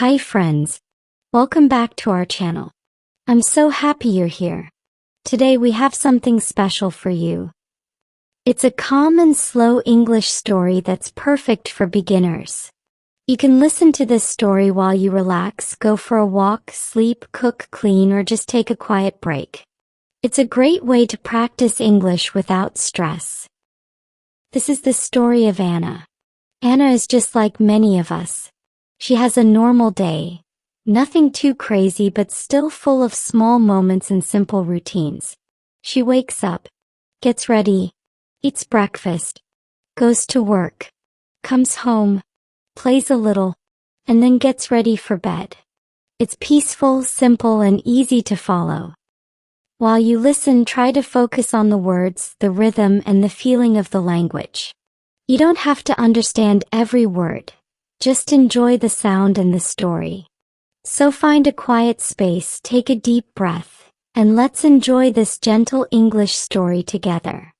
Hi friends, welcome back to our channel. I'm so happy you're here. Today we have something special for you. It's a calm and slow English story that's perfect for beginners. You can listen to this story while you relax, go for a walk, sleep, cook, clean, or just take a quiet break. It's a great way to practice English without stress. This is the story of Anna. Anna is just like many of us. She has a normal day. Nothing too crazy, but still full of small moments and simple routines. She wakes up, gets ready, eats breakfast, goes to work, comes home, plays a little, and then gets ready for bed. It's peaceful, simple, and easy to follow. While you listen, try to focus on the words, the rhythm, and the feeling of the language. You don't have to understand every word. Just enjoy the sound and the story. So find a quiet space, take a deep breath, and let's enjoy this gentle English story together.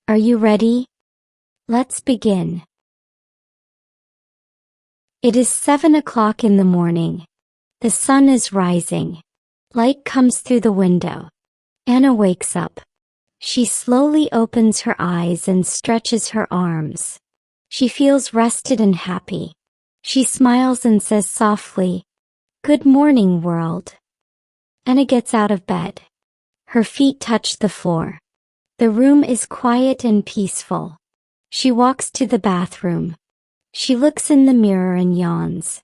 Are you ready? Let's begin. It is 7 o'clock in the morning. The sun is rising. Light comes through the window. Anna wakes up. She slowly opens her eyes and stretches her arms. She feels rested and happy. She smiles and says softly, "Good morning, world." Anna gets out of bed. Her feet touch the floor. The room is quiet and peaceful. She walks to the bathroom. She looks in the mirror and yawns.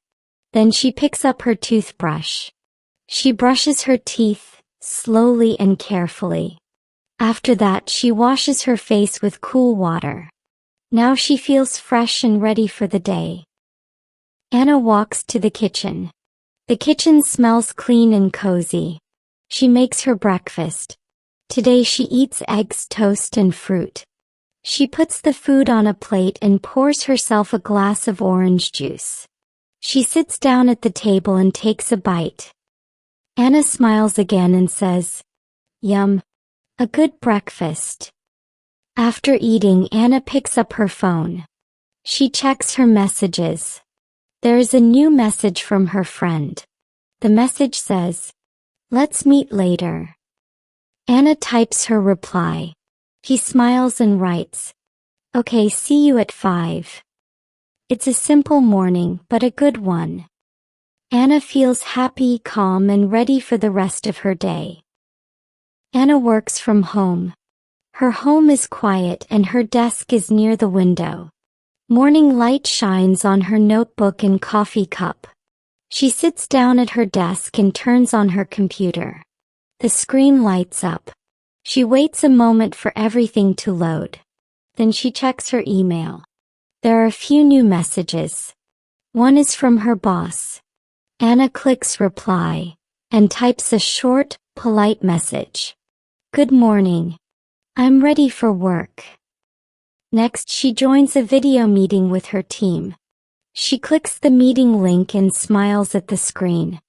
Then she picks up her toothbrush. She brushes her teeth, slowly and carefully. After that, she washes her face with cool water. Now she feels fresh and ready for the day. Anna walks to the kitchen. The kitchen smells clean and cozy. She makes her breakfast. Today she eats eggs, toast, and fruit. She puts the food on a plate and pours herself a glass of orange juice. She sits down at the table and takes a bite. Anna smiles again and says, "Yum, a good breakfast." After eating, Anna picks up her phone. She checks her messages. There is a new message from her friend. The message says, "Let's meet later." Anna types her reply. She smiles and writes, "Okay, see you at 5. It's a simple morning, but a good one. Anna feels happy, calm, and ready for the rest of her day. Anna works from home. Her home is quiet and her desk is near the window. Morning light shines on her notebook and coffee cup. She sits down at her desk and turns on her computer. The screen lights up. She waits a moment for everything to load. Then she checks her email. There are a few new messages. One is from her boss. Anna clicks reply and types a short, polite message. "Good morning. I'm ready for work." Next, she joins a video meeting with her team. She clicks the meeting link and smiles at the screen.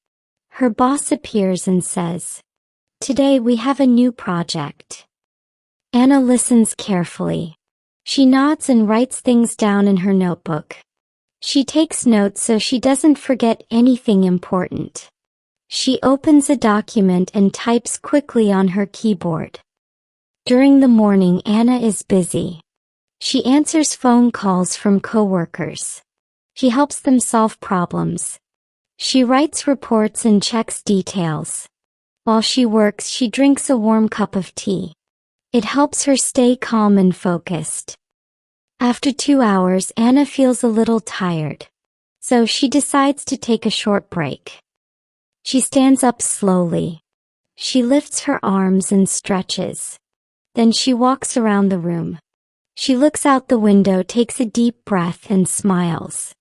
Her boss appears and says, "Today we have a new project." Anna listens carefully. She nods and writes things down in her notebook. She takes notes so she doesn't forget anything important. She opens a document and types quickly on her keyboard. During the morning, Anna is busy. She answers phone calls from coworkers. She helps them solve problems. She writes reports and checks details. While she works, she drinks a warm cup of tea. It helps her stay calm and focused. After 2 hours, Anna feels a little tired. So she decides to take a short break. She stands up slowly. She lifts her arms and stretches. Then she walks around the room. She looks out the window, takes a deep breath, and smiles.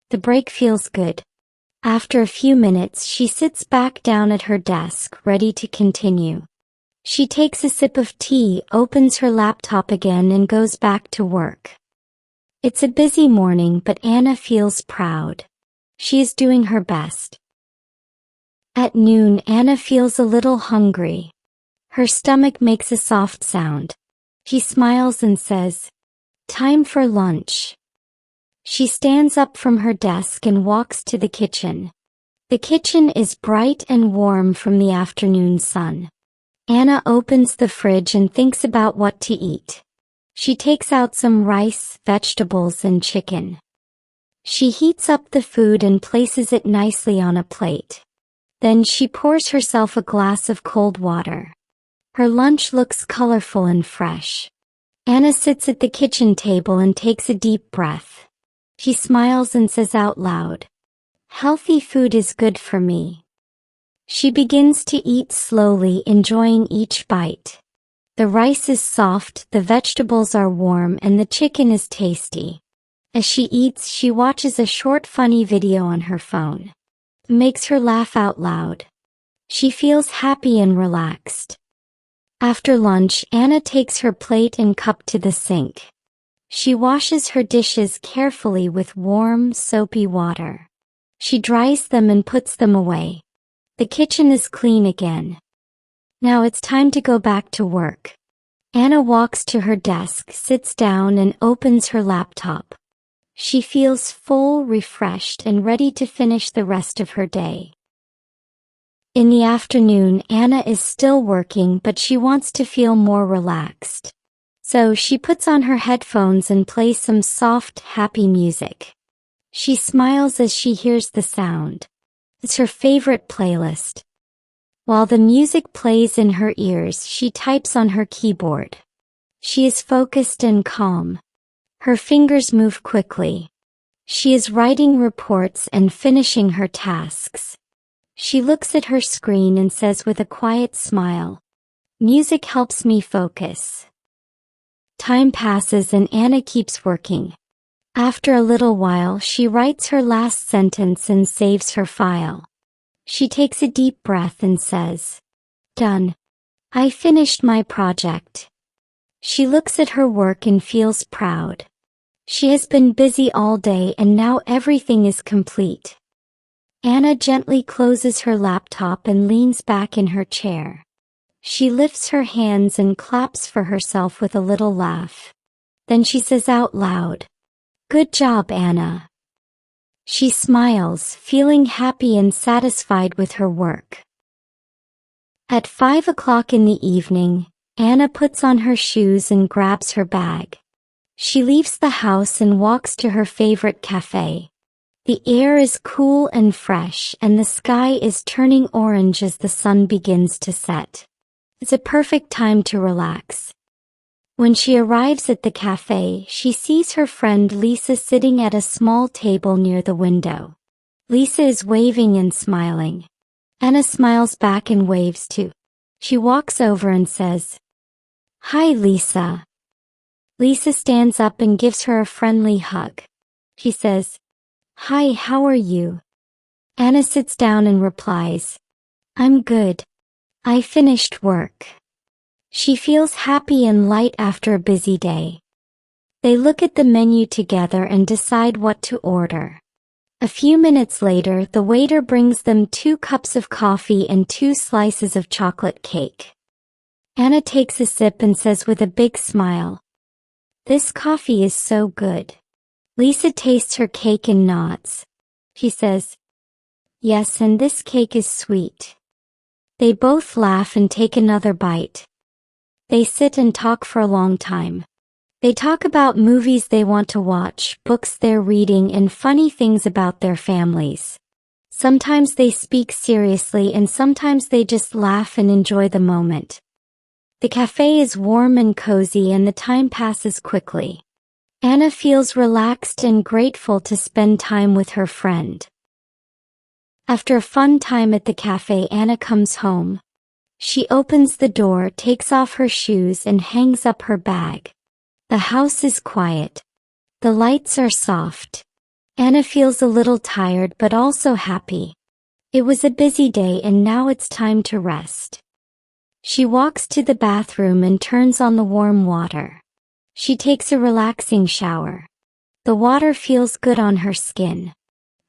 The break feels good. After a few minutes, she sits back down at her desk, ready to continue. She takes a sip of tea, opens her laptop again, and goes back to work. It's a busy morning, but Anna feels proud. She is doing her best. At noon, Anna feels a little hungry. Her stomach makes a soft sound. She smiles and says, "Time for lunch." She stands up from her desk and walks to the kitchen. The kitchen is bright and warm from the afternoon sun. Anna opens the fridge and thinks about what to eat. She takes out some rice, vegetables, and chicken. She heats up the food and places it nicely on a plate. Then she pours herself a glass of cold water. Her lunch looks colorful and fresh. Anna sits at the kitchen table and takes a deep breath. She smiles and says out loud, "Healthy food is good for me." She begins to eat slowly, enjoying each bite. The rice is soft, the vegetables are warm, and the chicken is tasty. As she eats, she watches a short funny video on her phone. It makes her laugh out loud. She feels happy and relaxed. After lunch, Anna takes her plate and cup to the sink. She washes her dishes carefully with warm, soapy water. She dries them and puts them away. The kitchen is clean again. Now it's time to go back to work. Anna walks to her desk, sits down, and opens her laptop. She feels full, refreshed, and ready to finish the rest of her day. In the afternoon, Anna is still working, but she wants to feel more relaxed. So she puts on her headphones and plays some soft, happy music. She smiles as she hears the sound. It's her favorite playlist. While the music plays in her ears, she types on her keyboard. She is focused and calm. Her fingers move quickly. She is writing reports and finishing her tasks. She looks at her screen and says with a quiet smile, "Music helps me focus." Time passes and Anna keeps working. After a little while, she writes her last sentence and saves her file. She takes a deep breath and says, "Done. I finished my project." She looks at her work and feels proud. She has been busy all day and now everything is complete. Anna gently closes her laptop and leans back in her chair. She lifts her hands and claps for herself with a little laugh. Then she says out loud, "Good job, Anna." She smiles, feeling happy and satisfied with her work. At 5 o'clock in the evening, Anna puts on her shoes and grabs her bag. She leaves the house and walks to her favorite cafe. The air is cool and fresh, and the sky is turning orange as the sun begins to set. It's a perfect time to relax. When she arrives at the cafe, she sees her friend Lisa sitting at a small table near the window. Lisa is waving and smiling. Anna smiles back and waves too. She walks over and says, "Hi, Lisa." Lisa stands up and gives her a friendly hug. She says, "Hi, how are you?" Anna sits down and replies, "I'm good. I finished work." She feels happy and light after a busy day. They look at the menu together and decide what to order. A few minutes later, the waiter brings them 2 cups of coffee and 2 slices of chocolate cake. Anna takes a sip and says with a big smile, "This coffee is so good." Lisa tastes her cake and nods. She says, "Yes, and this cake is sweet." They both laugh and take another bite. They sit and talk for a long time. They talk about movies they want to watch, books they're reading, and funny things about their families. Sometimes they speak seriously and sometimes they just laugh and enjoy the moment. The cafe is warm and cozy and the time passes quickly. Anna feels relaxed and grateful to spend time with her friend. After a fun time at the cafe, Anna comes home. She opens the door, takes off her shoes, and hangs up her bag. The house is quiet. The lights are soft. Anna feels a little tired but also happy. It was a busy day and now it's time to rest. She walks to the bathroom and turns on the warm water. She takes a relaxing shower. The water feels good on her skin.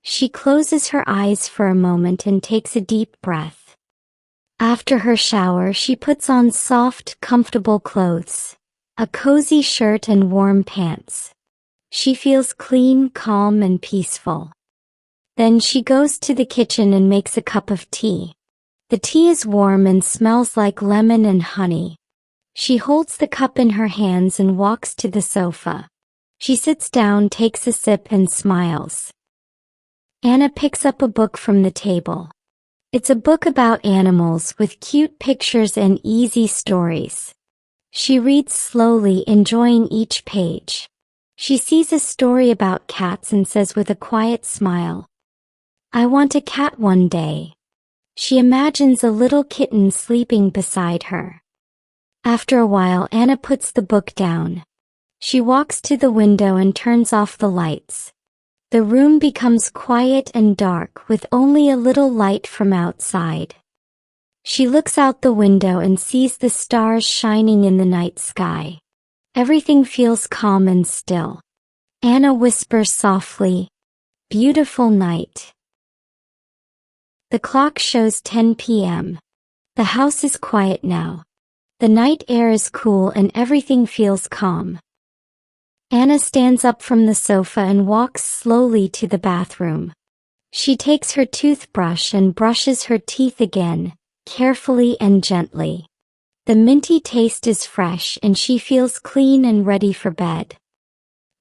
She closes her eyes for a moment and takes a deep breath. After her shower, she puts on soft, comfortable clothes, a cozy shirt and warm pants. She feels clean, calm, and peaceful. Then she goes to the kitchen and makes a cup of tea. The tea is warm and smells like lemon and honey. She holds the cup in her hands and walks to the sofa. She sits down, takes a sip, and smiles. Anna picks up a book from the table. It's a book about animals with cute pictures and easy stories. She reads slowly, enjoying each page. She sees a story about cats and says with a quiet smile, "I want a cat one day." She imagines a little kitten sleeping beside her. After a while, Anna puts the book down. She walks to the window and turns off the lights. The room becomes quiet and dark with only a little light from outside. She looks out the window and sees the stars shining in the night sky. Everything feels calm and still. Anna whispers softly, "Beautiful night." The clock shows 10 p.m. The house is quiet now. The night air is cool and everything feels calm. Anna stands up from the sofa and walks slowly to the bathroom. She takes her toothbrush and brushes her teeth again, carefully and gently. The minty taste is fresh and she feels clean and ready for bed.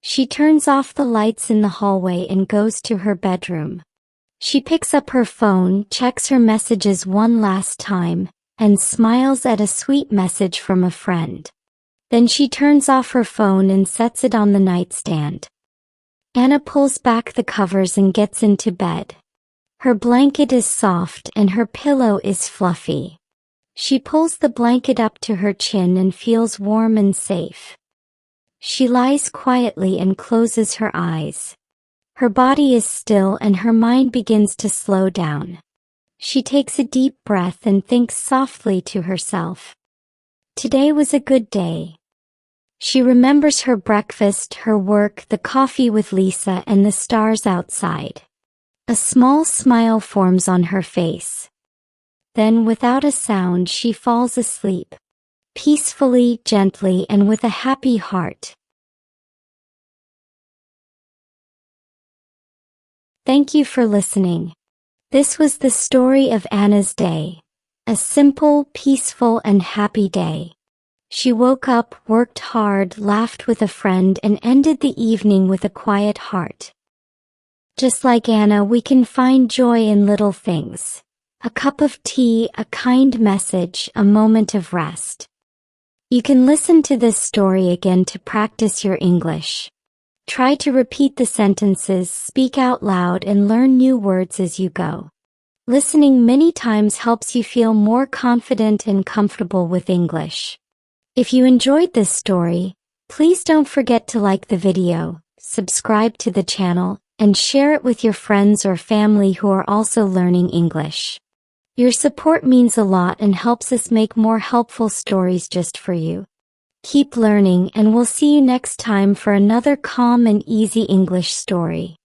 She turns off the lights in the hallway and goes to her bedroom. She picks up her phone, checks her messages one last time, and smiles at a sweet message from a friend. Then she turns off her phone and sets it on the nightstand. Anna pulls back the covers and gets into bed. Her blanket is soft and her pillow is fluffy. She pulls the blanket up to her chin and feels warm and safe. She lies quietly and closes her eyes. Her body is still and her mind begins to slow down. She takes a deep breath and thinks softly to herself. Today was a good day. She remembers her breakfast, her work, the coffee with Lisa, and the stars outside. A small smile forms on her face. Then, without a sound, she falls asleep. Peacefully, gently, and with a happy heart. Thank you for listening. This was the story of Anna's day. A simple, peaceful, and happy day. She woke up, worked hard, laughed with a friend, and ended the evening with a quiet heart. Just like Anna, we can find joy in little things. A cup of tea, a kind message, a moment of rest. You can listen to this story again to practice your English. Try to repeat the sentences, speak out loud, and learn new words as you go. Listening many times helps you feel more confident and comfortable with English. If you enjoyed this story, please don't forget to like the video, subscribe to the channel, and share it with your friends or family who are also learning English. Your support means a lot and helps us make more helpful stories just for you. Keep learning and we'll see you next time for another calm and easy English story.